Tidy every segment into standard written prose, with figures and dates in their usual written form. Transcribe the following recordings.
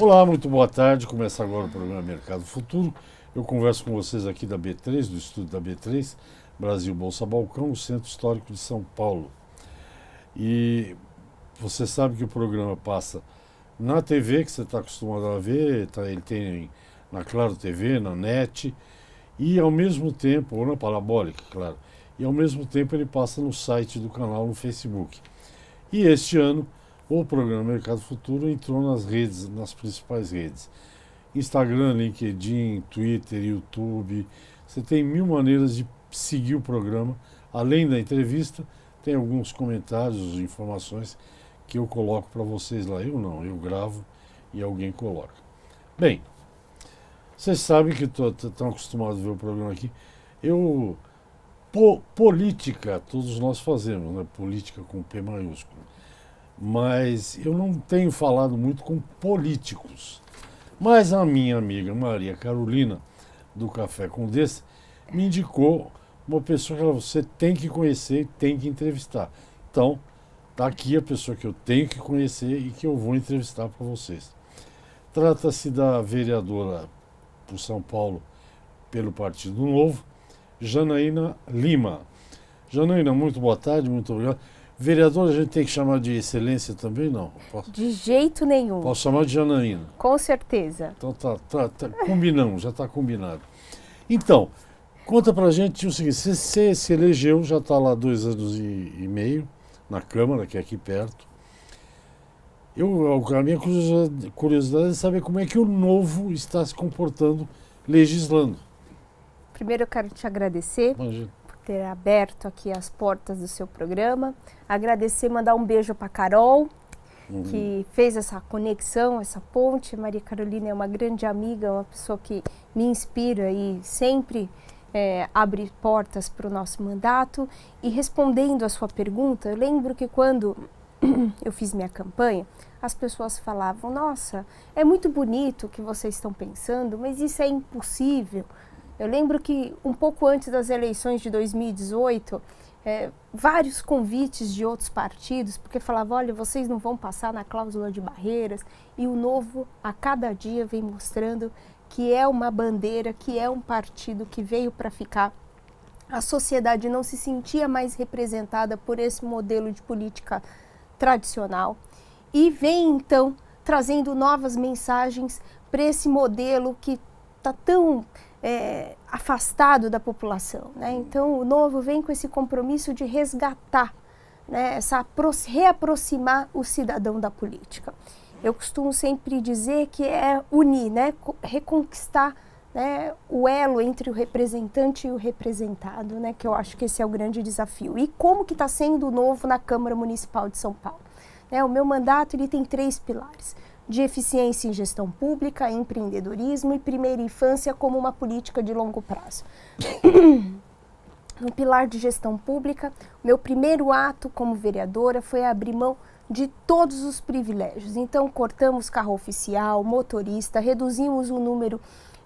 Olá, muito boa tarde. Começa agora o programa Mercado Futuro. Eu converso com vocês aqui da B3, do estúdio da B3, Brasil Bolsa Balcão, no Centro Histórico de São Paulo. E você sabe que o programa passa na TV, que você está acostumado a ver, ele tem na Claro TV, na NET, e ao mesmo tempo, ou na Parabólica, claro, e ao mesmo tempo ele passa no site do canal no Facebook. E este ano, o programa Mercado Futuro entrou nas redes, nas principais redes. Instagram, LinkedIn, Twitter, YouTube. Você tem 1000 maneiras de seguir o programa. Além da entrevista, tem alguns comentários, informações que eu coloco para vocês lá. Eu não, eu gravo e alguém coloca. Bem, vocês sabem que estão acostumados a ver o programa aqui. Política, todos nós fazemos, né? Política com P maiúsculo. Mas eu não tenho falado muito com políticos. Mas a minha amiga Maria Carolina, do Café com Desse, me indicou uma pessoa que você tem que conhecer e tem que entrevistar. Então, está aqui a pessoa que eu tenho que conhecer e que eu vou entrevistar para vocês. Trata-se da vereadora por São Paulo pelo Partido Novo, Janaína Lima. Janaína, muito boa tarde, muito obrigado. Vereadora, a gente tem que chamar de excelência também, não? De jeito nenhum. Posso chamar de Janaína? Com certeza. Então combinamos, já está combinado. Então, conta pra gente o seguinte, você se elegeu, já está lá 2 anos e meio, na Câmara, que é aqui perto. A minha curiosidade é saber como é que o Novo está se comportando legislando. Primeiro eu quero te agradecer. Imagina. Ter aberto aqui as portas do seu programa, agradecer, mandar um beijo para Carol, que fez essa conexão, essa ponte. Maria Carolina é uma grande amiga, uma pessoa que me inspira e sempre abre portas para o nosso mandato. E respondendo a sua pergunta, eu lembro que quando eu fiz minha campanha, as pessoas falavam, nossa, é muito bonito o que vocês estão pensando, mas isso é impossível. Eu lembro que um pouco antes das eleições de 2018, vários convites de outros partidos, porque falavam, olha, vocês não vão passar na cláusula de barreiras, e o Novo a cada dia vem mostrando que é uma bandeira, que é um partido que veio para ficar. A sociedade não se sentia mais representada por esse modelo de política tradicional e vem então trazendo novas mensagens para esse modelo que está tão afastado da população, né? Então o Novo vem com esse compromisso de resgatar, né, reaproximar o cidadão da política. Eu costumo sempre dizer que é unir, né, reconquistar, né, o elo entre o representante e o representado, né, que eu acho que esse é o grande desafio. E como que está sendo o Novo na Câmara Municipal de São Paulo? O meu mandato ele tem 3 pilares. De eficiência em gestão pública, empreendedorismo e primeira infância como uma política de longo prazo. No pilar de gestão pública, meu primeiro ato como vereadora foi abrir mão de todos os privilégios. Então, cortamos carro oficial, motorista, reduzimos o número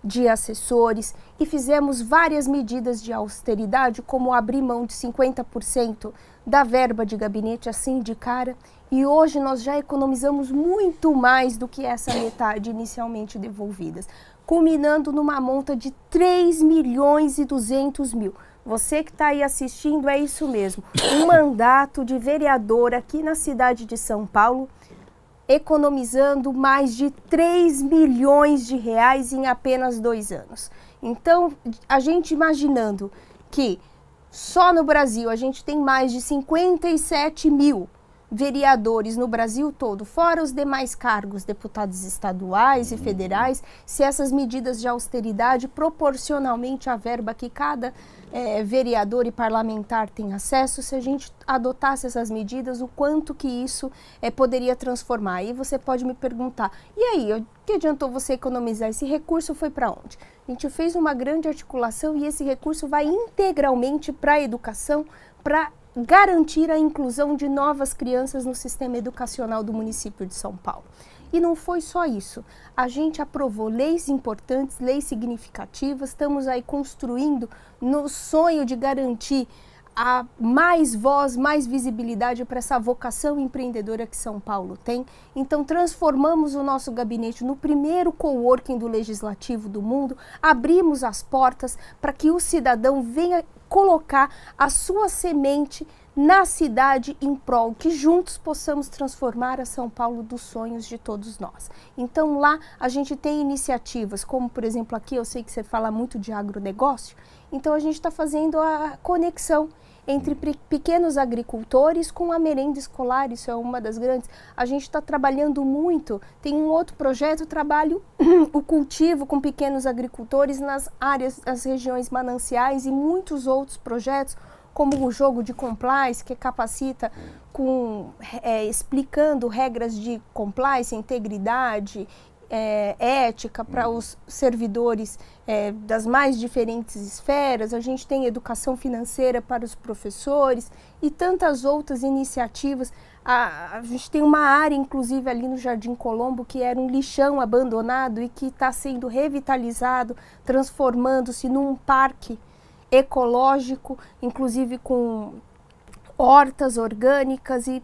de assessores e fizemos várias medidas de austeridade, como abrir mão de 50% da verba de gabinete assim de cara. E hoje nós já economizamos muito mais do que essa metade inicialmente devolvidas, culminando numa monta de 3.200.000. Você que está aí assistindo, é isso mesmo. Um mandato de vereador aqui na cidade de São Paulo, economizando mais de 3 milhões de reais em apenas 2 anos. Então, a gente imaginando que só no Brasil a gente tem mais de 57 mil vereadores no Brasil todo, fora os demais cargos, deputados estaduais e federais, se essas medidas de austeridade, proporcionalmente à verba que cada vereador e parlamentar tem acesso, se a gente adotasse essas medidas, o quanto que isso poderia transformar. Aí você pode me perguntar, e aí, o que adiantou você economizar? Esse recurso foi para onde? A gente fez uma grande articulação e esse recurso vai integralmente para a educação, para garantir a inclusão de novas crianças no sistema educacional do município de São Paulo. E não foi só isso. A gente aprovou leis importantes, leis significativas, estamos aí construindo no sonho de garantir a mais voz, mais visibilidade para essa vocação empreendedora que São Paulo tem. Então, transformamos o nosso gabinete no primeiro coworking do Legislativo do mundo, abrimos as portas para que o cidadão venha colocar a sua semente na cidade em prol, que juntos possamos transformar a São Paulo dos sonhos de todos nós. Então, lá a gente tem iniciativas, como, por exemplo, aqui eu sei que você fala muito de agronegócio, então a gente está fazendo a conexão entre pequenos agricultores com a merenda escolar, isso é uma das grandes. A gente está trabalhando muito, tem um outro projeto, trabalho o cultivo com pequenos agricultores nas áreas, nas regiões mananciais e muitos outros projetos, como o jogo de compliance, que capacita explicando regras de compliance, integridade, ética para os servidores das mais diferentes esferas. A gente tem educação financeira para os professores e tantas outras iniciativas. A gente tem uma área, inclusive, ali no Jardim Colombo, que era um lixão abandonado e que está sendo revitalizado, transformando-se num parque ecológico, inclusive com hortas orgânicas e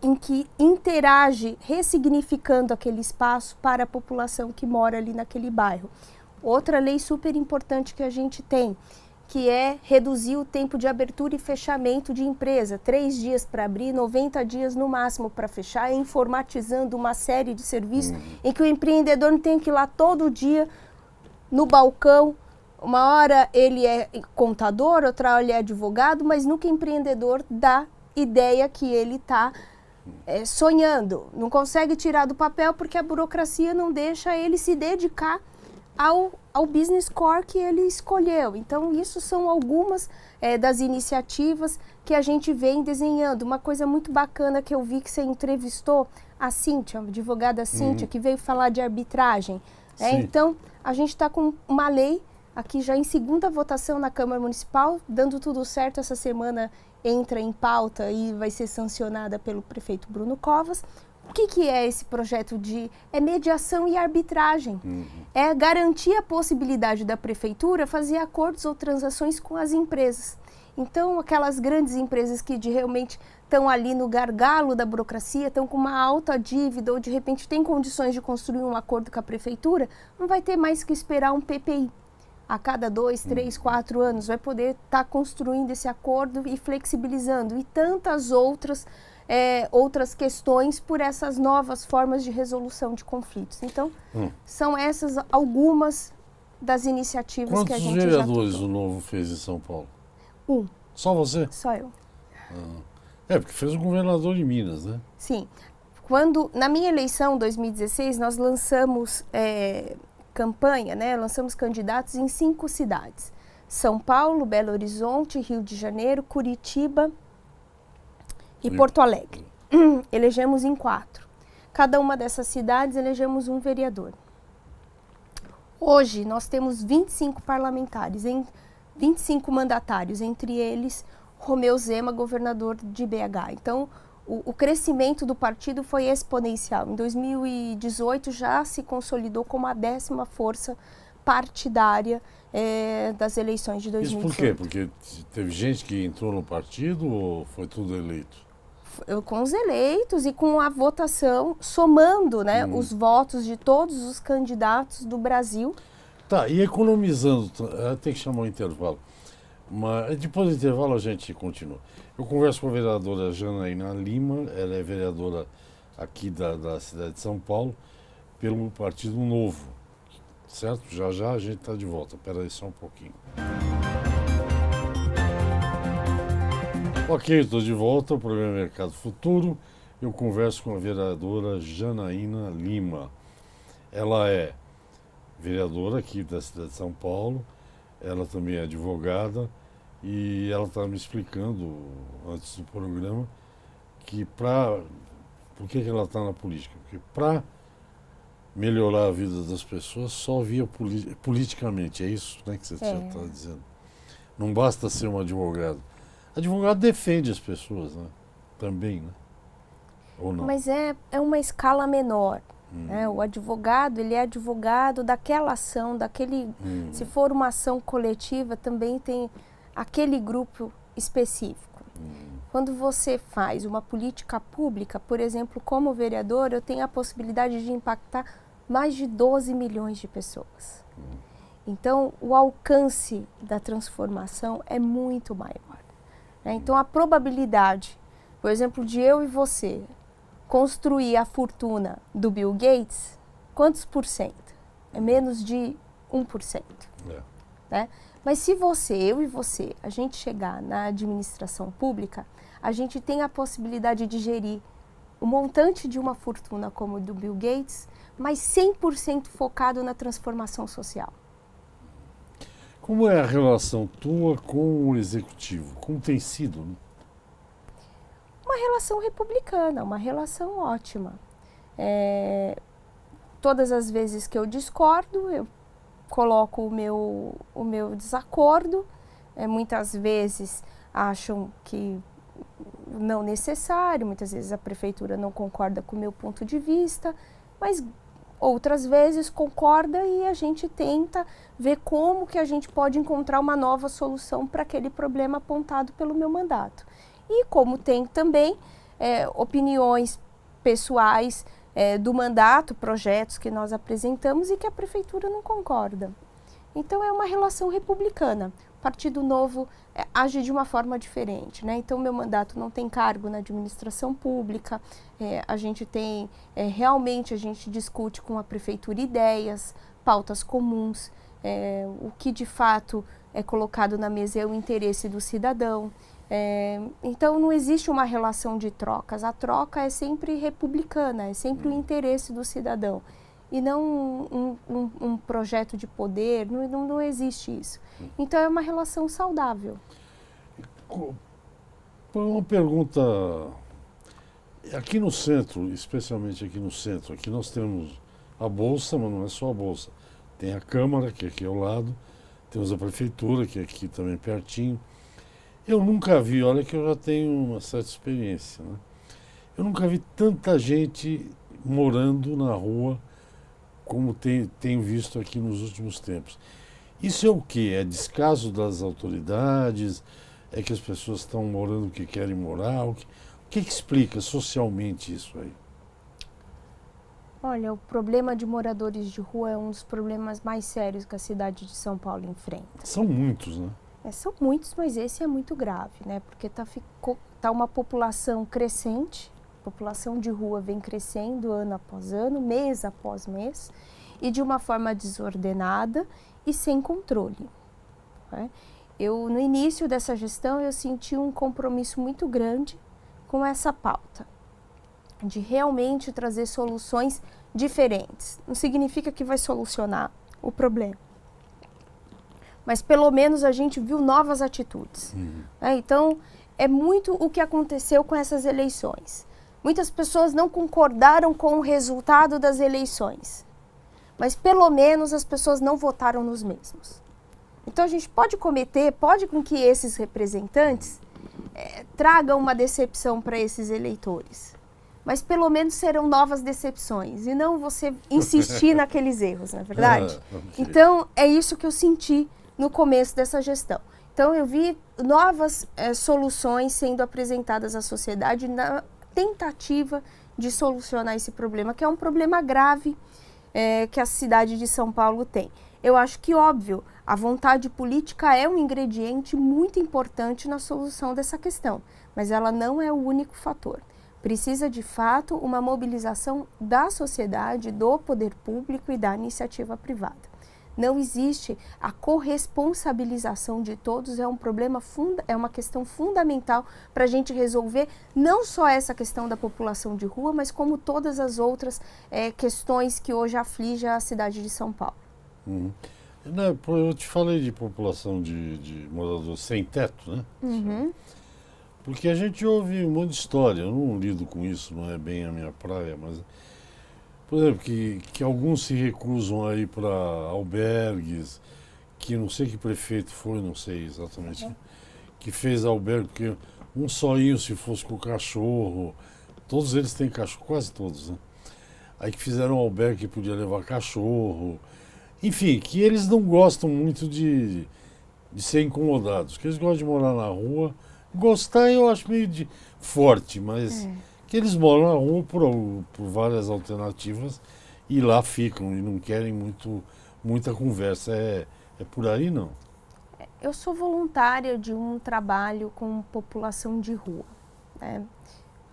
em que interage, ressignificando aquele espaço para a população que mora ali naquele bairro. Outra lei super importante que a gente tem, que é reduzir o tempo de abertura e fechamento de empresa, 3 dias para abrir, 90 dias no máximo para fechar, informatizando uma série de serviços em que o empreendedor não tem que ir lá todo dia no balcão. Uma hora ele é contador, outra hora ele é advogado, mas nunca empreendedor dá ideia que ele está sonhando. Não consegue tirar do papel porque a burocracia não deixa ele se dedicar ao business core que ele escolheu. Então, isso são algumas das iniciativas que a gente vem desenhando. Uma coisa muito bacana que eu vi que você entrevistou a Cíntia, a advogada Cíntia, que veio falar de arbitragem. Então, a gente está com uma lei aqui já em segunda votação na Câmara Municipal, dando tudo certo, essa semana entra em pauta e vai ser sancionada pelo prefeito Bruno Covas. O que é esse projeto é mediação e arbitragem. É garantir a possibilidade da prefeitura fazer acordos ou transações com as empresas. Então, aquelas grandes empresas que realmente estão ali no gargalo da burocracia, estão com uma alta dívida ou de repente têm condições de construir um acordo com a prefeitura, não vai ter mais que esperar um PPI. A cada 2, 3, 4 anos vai poder estar construindo esse acordo e flexibilizando. E tantas outras questões por essas novas formas de resolução de conflitos. Então, são essas algumas das iniciativas que a gente já Quantos vereadores o Novo fez em São Paulo? 1. Só você? Só eu. Porque fez o governador de Minas, né? Sim. Na minha eleição, em 2016, nós lançamos campanha, lançamos candidatos em 5 cidades. São Paulo, Belo Horizonte, Rio de Janeiro, Curitiba e Porto Alegre. Elegemos em 4. Cada uma dessas cidades elegemos um vereador. Hoje nós temos 25 parlamentares, 25 mandatários, entre eles Romeu Zema, governador de BH. Então, o crescimento do partido foi exponencial. Em 2018 já se consolidou como a 10ª força partidária das eleições de 2018. Isso por quê? Porque teve gente que entrou no partido ou foi tudo eleito? Com os eleitos e com a votação, somando os votos de todos os candidatos do Brasil. Tá, e economizando, tem que chamar um intervalo. Mas depois do intervalo a gente continua. Eu converso com a vereadora Janaína Lima, ela é vereadora aqui da cidade de São Paulo, pelo Partido Novo, certo? Já já a gente está de volta, espera aí só um pouquinho. Ok, estou de volta ao programa Mercado Futuro. Eu converso com a vereadora Janaína Lima. Ela é vereadora aqui da cidade de São Paulo, ela também é advogada e ela está me explicando, antes do programa, que por que ela está na política? Porque para melhorar a vida das pessoas só via politicamente, é isso, né, que você está dizendo. Não basta ser um advogado. Advogado defende as pessoas, né? Também, né? Ou não? Mas é uma escala menor. O advogado, ele é advogado daquela ação, se for uma ação coletiva, também tem aquele grupo específico. Quando você faz uma política pública, por exemplo, como vereador, eu tenho a possibilidade de impactar mais de 12 milhões de pessoas. Então, o alcance da transformação é muito maior, né? Então, a probabilidade, por exemplo, de eu e você construir a fortuna do Bill Gates, quantos por cento? É menos de 1%. Né? Mas se eu e você, a gente chegar na administração pública, a gente tem a possibilidade de gerir o montante de uma fortuna como o do Bill Gates, mas 100% focado na transformação social. Como é a relação tua com o executivo? Como tem sido? Uma relação republicana, uma relação ótima. Todas as vezes que eu discordo, eu coloco o meu desacordo. Muitas vezes acham que não necessário, muitas vezes a prefeitura não concorda com o meu ponto de vista, mas outras vezes concorda e a gente tenta ver como que a gente pode encontrar uma nova solução para aquele problema apontado pelo meu mandato. E como tem também opiniões pessoais do mandato, projetos que nós apresentamos e que a prefeitura não concorda. Então é uma relação republicana. O Partido Novo age de uma forma diferente, né? Então meu mandato não tem cargo na administração pública, a gente tem, realmente a gente discute com a prefeitura ideias, pautas comuns, o que de fato é colocado na mesa é o interesse do cidadão. Então não existe uma relação de trocas, a troca é sempre republicana, é sempre o interesse do cidadão e não um projeto de poder, não existe isso. Então é uma relação saudável. Uma pergunta, aqui no centro, especialmente aqui no centro, aqui nós temos a Bolsa, mas não é só a Bolsa, tem a Câmara, que é aqui ao lado, temos a Prefeitura, que é aqui também pertinho. Eu nunca vi, olha que eu já tenho uma certa experiência, né? Eu nunca vi tanta gente morando na rua como tenho visto aqui nos últimos tempos. Isso é o quê? É descaso das autoridades? É que as pessoas estão morando o que querem morar? O que explica socialmente isso aí? Olha, o problema de moradores de rua é um dos problemas mais sérios que a cidade de São Paulo enfrenta. São muitos, né? São muitos, mas esse é muito grave, né? Porque tá uma população crescente, a população de rua vem crescendo ano após ano, mês após mês, e de uma forma desordenada e sem controle, né? No início dessa gestão, eu senti um compromisso muito grande com essa pauta, de realmente trazer soluções diferentes. Não significa que vai solucionar o problema, mas pelo menos a gente viu novas atitudes. Então, é muito o que aconteceu com essas eleições. Muitas pessoas não concordaram com o resultado das eleições, mas pelo menos as pessoas não votaram nos mesmos. Então, a gente pode com que esses representantes tragam uma decepção para esses eleitores, mas pelo menos serão novas decepções e não você insistir naqueles erros, não é verdade? Okay. Então, é isso que eu senti no começo dessa gestão. Então, eu vi novas soluções sendo apresentadas à sociedade na tentativa de solucionar esse problema, que é um problema grave que a cidade de São Paulo tem. Eu acho que, óbvio, a vontade política é um ingrediente muito importante na solução dessa questão, mas ela não é o único fator. Precisa, de fato, uma mobilização da sociedade, do poder público e da iniciativa privada. Não existe a corresponsabilização de todos, é um problema, é uma questão fundamental para a gente resolver não só essa questão da população de rua, mas como todas as outras questões que hoje afligem a cidade de São Paulo. Eu te falei de população de moradores sem teto, né? Porque a gente ouve um monte de história, eu não lido com isso, não é bem a minha praia, mas... Por exemplo, que alguns se recusam a ir para albergues, que não sei que prefeito foi, não sei exatamente, que fez albergue, porque um sozinho se fosse com o cachorro, todos eles têm cachorro, quase todos, né? Aí que fizeram um albergue que podia levar cachorro, enfim, que eles não gostam muito de ser incomodados, que eles gostam de morar na rua, Gostar eu acho meio forte, mas que eles moram na rua por várias alternativas e lá ficam e não querem muita conversa. É por aí, não? Eu sou voluntária de um trabalho com população de rua, né?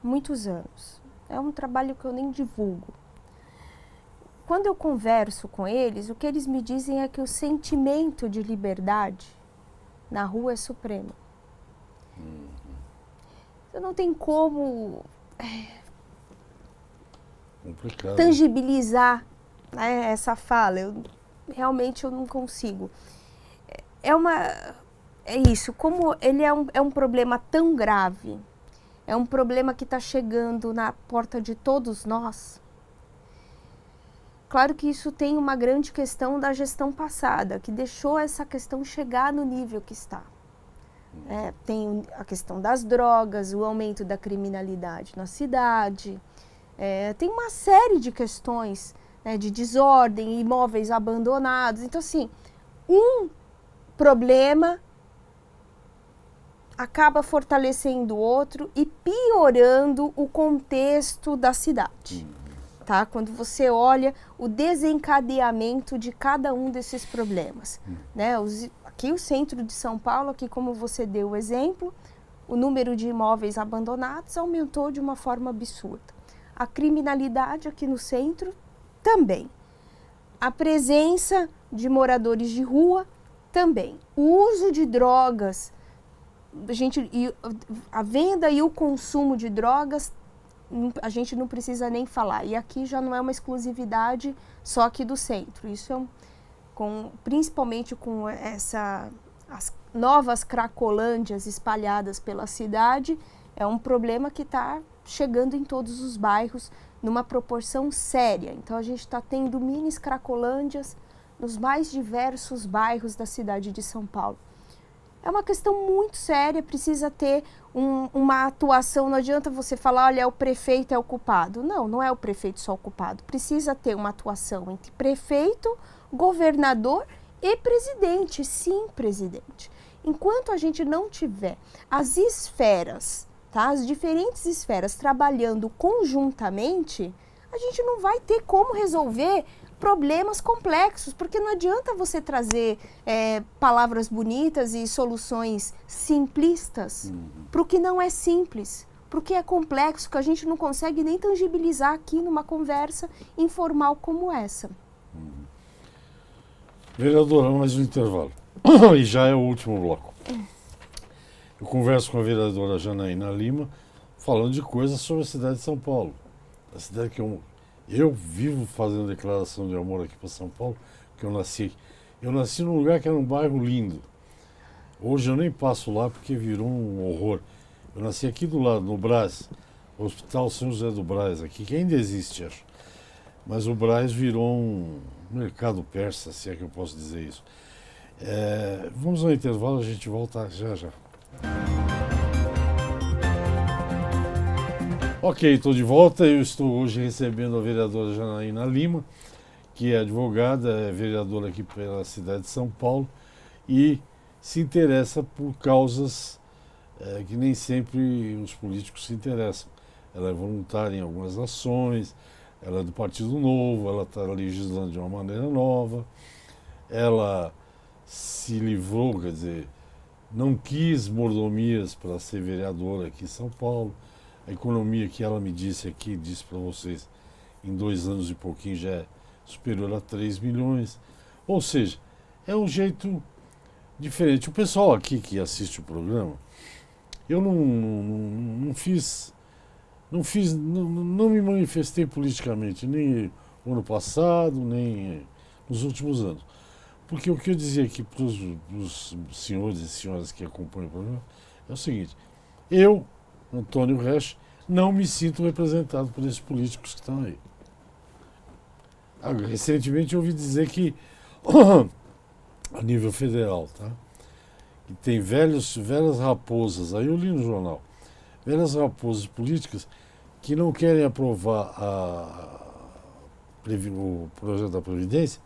Muitos anos. É um trabalho que eu nem divulgo. Quando eu converso com eles, o que eles me dizem é que o sentimento de liberdade na rua é supremo. Então não tem como tangibilizar, né, essa fala. Realmente eu não consigo. É isso, como ele é um problema tão grave, é um problema que está chegando na porta de todos nós. Claro que isso tem uma grande questão da gestão passada, que deixou essa questão chegar no nível que está. Tem a questão das drogas, o aumento da criminalidade na cidade, tem uma série de questões, né, de desordem, imóveis abandonados. Então, assim, um problema acaba fortalecendo o outro e piorando o contexto da cidade. Tá? Quando você olha o desencadeamento de cada um desses problemas. Né? Aqui o centro de São Paulo, aqui como você deu o exemplo, o número de imóveis abandonados aumentou de uma forma absurda. A criminalidade aqui no centro também. A presença de moradores de rua também. O uso de drogas, a venda e o consumo de drogas, a gente não precisa nem falar. E aqui já não é uma exclusividade só aqui do centro. Isso é principalmente com as novas cracolândias espalhadas pela cidade, é um problema que está chegando em todos os bairros numa proporção séria. Então a gente está tendo minis cracolândias nos mais diversos bairros da cidade de São Paulo. É uma questão muito séria, precisa ter uma atuação. Não adianta você falar, olha, o prefeito é o culpado. Não, não é o prefeito só o culpado. Precisa ter uma atuação entre prefeito, governador e presidente. Sim, presidente. Enquanto a gente não tiver as esferas, tá, as diferentes esferas trabalhando conjuntamente, a gente não vai ter como resolver problemas complexos, porque não adianta você trazer palavras bonitas e soluções simplistas para o que não é simples, para o que é complexo, que a gente não consegue nem tangibilizar aqui numa conversa informal como essa. Vereadora, mais um intervalo. E já é o último bloco. Eu converso com a vereadora Janaína Lima, falando de coisas sobre a cidade de São Paulo. A cidade que eu vivo fazendo declaração de amor aqui para São Paulo, que eu nasci. Eu nasci num lugar que era um bairro lindo. Hoje eu nem passo lá porque virou um horror. Eu nasci aqui do lado, no Brás, o Hospital São José do Brás, aqui, que ainda existe, acho. Mas o Brás virou um mercado persa, se é que eu posso dizer isso. Vamos ao intervalo, a gente volta já. Ok, estou de volta. Eu estou hoje recebendo a vereadora Janaína Lima, que é advogada, é vereadora aqui pela cidade de São Paulo e se interessa por causas que nem sempre os políticos se interessam. Ela é voluntária em algumas ações, ela é do Partido Novo, ela está legislando de uma maneira nova, ela se livrou, quer dizer, não quis mordomias para ser vereadora aqui em São Paulo. A economia que ela me disse aqui, disse para vocês, em 2 anos e pouquinho já é superior a 3 milhões. Ou seja, é um jeito diferente. O pessoal aqui que assiste o programa, eu não me manifestei politicamente, nem no ano passado, nem nos últimos anos. Porque o que eu dizia aqui para os senhores e senhoras que acompanham o programa é o seguinte: eu, Antônio Resch, não me sinto representado por esses políticos que estão aí. Recentemente eu ouvi dizer que, a nível federal, tá? Que tem velhas raposas, aí eu li no jornal, velhas raposas políticas que não querem aprovar o projeto da Previdência,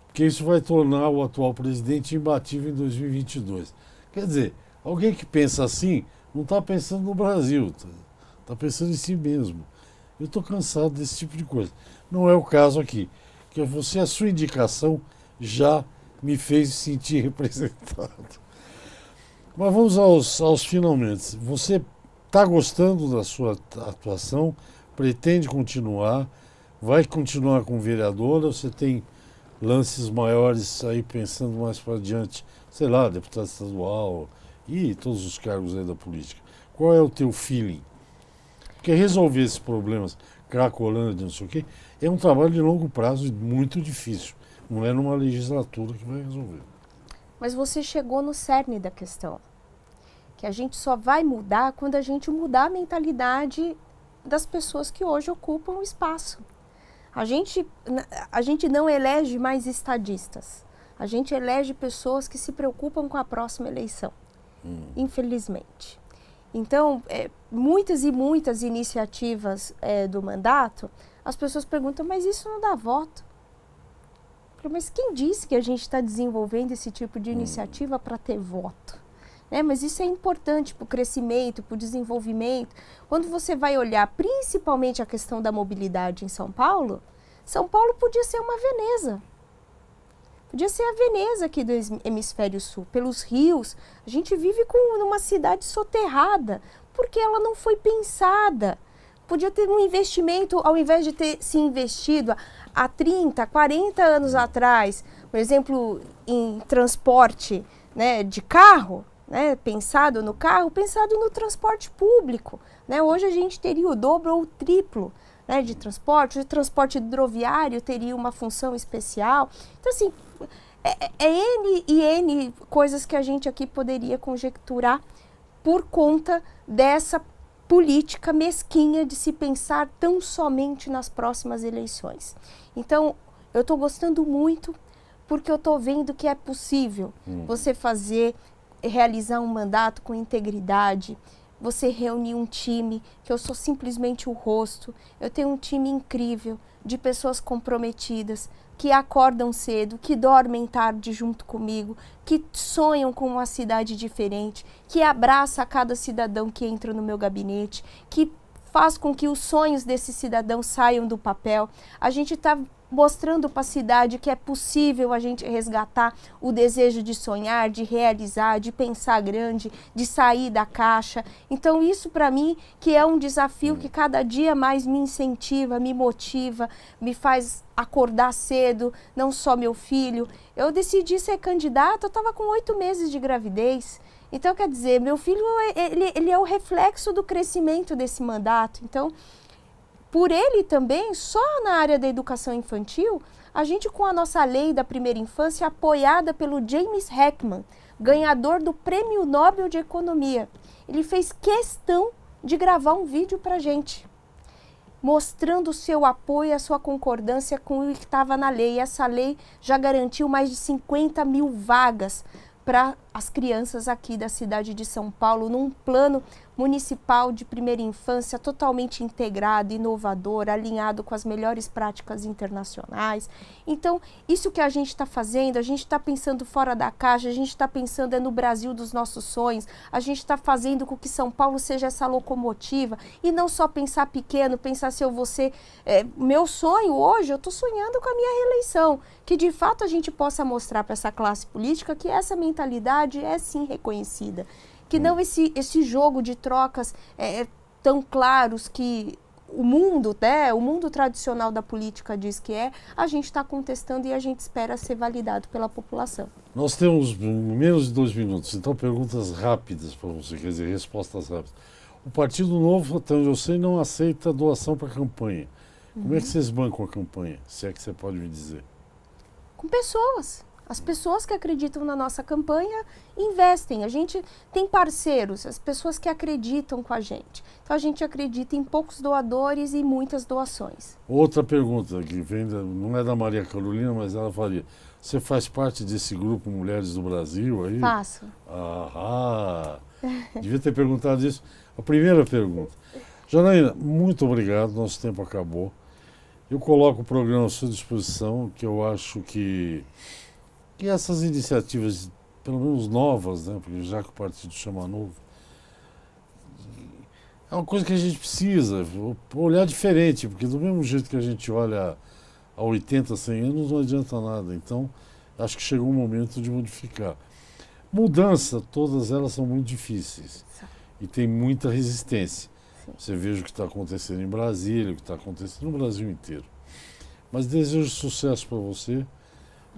porque isso vai tornar o atual presidente imbatível em 2022. Quer dizer, alguém que pensa assim não está pensando no Brasil, está pensando em si mesmo. Eu estou cansado desse tipo de coisa. Não é o caso aqui, que você, a sua indicação já me fez sentir representado. Mas vamos aos finalmente. Você está gostando da sua atuação? Pretende continuar? Vai continuar como vereadora? Você tem lances maiores aí pensando mais para diante? Sei lá, deputado estadual e todos os cargos aí da política. Qual é o teu feeling? Porque resolver esses problemas, Cracolândia, não sei o quê, é um trabalho de longo prazo e muito difícil. Não é numa legislatura que vai resolver. Mas você chegou no cerne da questão. Que a gente só vai mudar quando a gente mudar a mentalidade das pessoas que hoje ocupam o espaço. A gente não elege mais estadistas. A gente elege pessoas que se preocupam com a próxima eleição. Infelizmente. Então, muitas e muitas iniciativas do mandato, as pessoas perguntam, mas isso não dá voto? Mas quem disse que a gente está desenvolvendo esse tipo de iniciativa para ter voto? Mas isso é importante para o crescimento, para o desenvolvimento. Quando você vai olhar principalmente a questão da mobilidade em São Paulo podia ser uma Veneza. Podia ser a Veneza aqui do hemisfério sul, pelos rios. A gente vive numa cidade soterrada, porque ela não foi pensada. Podia ter um investimento, ao invés de ter se investido há 30, 40 anos atrás, por exemplo, em transporte, né, de carro, né, pensado no carro, pensado no transporte público. Né? Hoje a gente teria o dobro ou o triplo, né, de transporte. O transporte hidroviário teria uma função especial. Então, assim, N e N coisas que a gente aqui poderia conjecturar por conta dessa política mesquinha de se pensar tão somente nas próximas eleições. Então, eu estou gostando muito porque eu estou vendo que é possível você realizar um mandato com integridade, você reunir um time, que eu sou simplesmente o rosto. Eu tenho um time incrível de pessoas comprometidas, que acordam cedo, que dormem tarde junto comigo, que sonham com uma cidade diferente, que abraça cada cidadão que entra no meu gabinete, que faz com que os sonhos desse cidadão saiam do papel. A gente está mostrando para a cidade que é possível a gente resgatar o desejo de sonhar, de realizar, de pensar grande, de sair da caixa. Então isso para mim que é um desafio que cada dia mais me incentiva, me motiva, me faz acordar cedo, não só meu filho. Eu decidi ser candidata, eu estava com 8 meses de gravidez. Então, quer dizer, meu filho, ele é o reflexo do crescimento desse mandato. Então, por ele também, só na área da educação infantil, a gente com a nossa lei da primeira infância, apoiada pelo James Heckman, ganhador do Prêmio Nobel de Economia, ele fez questão de gravar um vídeo para a gente, mostrando o seu apoio, a sua concordância com o que estava na lei. Essa lei já garantiu mais de 50 mil vagas para as crianças aqui da cidade de São Paulo, num plano municipal de primeira infância totalmente integrado, inovador, alinhado com as melhores práticas internacionais. Então, isso que a gente está fazendo, a gente está pensando fora da caixa, a gente está pensando no Brasil dos nossos sonhos, a gente está fazendo com que São Paulo seja essa locomotiva e não só pensar pequeno, pensar se eu vou ser... meu sonho hoje, eu estou sonhando com a minha reeleição, que de fato a gente possa mostrar para essa classe política que essa mentalidade é sim reconhecida. Que não esse jogo de trocas tão claros que o mundo, né, o mundo tradicional da política diz que a gente está contestando e a gente espera ser validado pela população. Nós temos menos de 2 minutos, então perguntas rápidas para você, quer dizer, respostas rápidas. O Partido Novo, até onde eu sei, não aceita doação para campanha. Como é que vocês bancam a campanha, se é que você pode me dizer? Com pessoas. As pessoas que acreditam na nossa campanha investem. A gente tem parceiros, as pessoas que acreditam com a gente. Então a gente acredita em poucos doadores e muitas doações. Outra pergunta que vem, não é da Maria Carolina, mas ela faria. Você faz parte desse grupo Mulheres do Brasil aí? Faço. Devia ter perguntado isso. A primeira pergunta. Janaína, muito obrigado, nosso tempo acabou. Eu coloco o programa à sua disposição, que eu acho que essas iniciativas, pelo menos novas, né, porque já que o partido chama novo, É uma coisa que a gente precisa olhar diferente, porque do mesmo jeito que a gente olha há 80, 100 anos, não adianta nada. Então, acho que chegou o momento de modificar. Mudança, todas elas são muito difíceis e tem muita resistência. Sim. Você veja o que está acontecendo em Brasília, o que está acontecendo no Brasil inteiro. Mas desejo sucesso para você.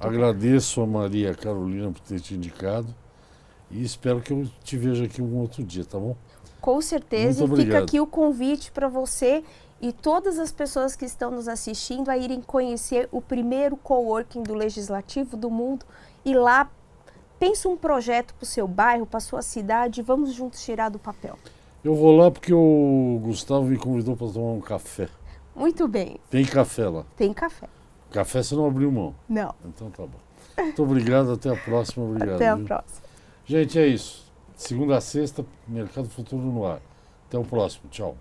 Agradeço a Maria Carolina por ter te indicado e espero que eu te veja aqui um outro dia, tá bom? Com certeza, Muito e fica obrigado. aqui o convite para você e todas as pessoas que estão nos assistindo a irem conhecer o primeiro coworking do Legislativo do mundo e lá pensa um projeto para o seu bairro, para a sua cidade, vamos juntos tirar do papel. Eu vou lá porque o Gustavo me convidou para tomar um café. Muito bem. Tem café lá. Tem café. Café você não abriu mão. Não. Então tá bom. Muito obrigado, até a próxima. Obrigado. Até a viu? próxima. Gente, é isso. Segunda a sexta, Mercado Futuro no ar. Até o próximo. Tchau.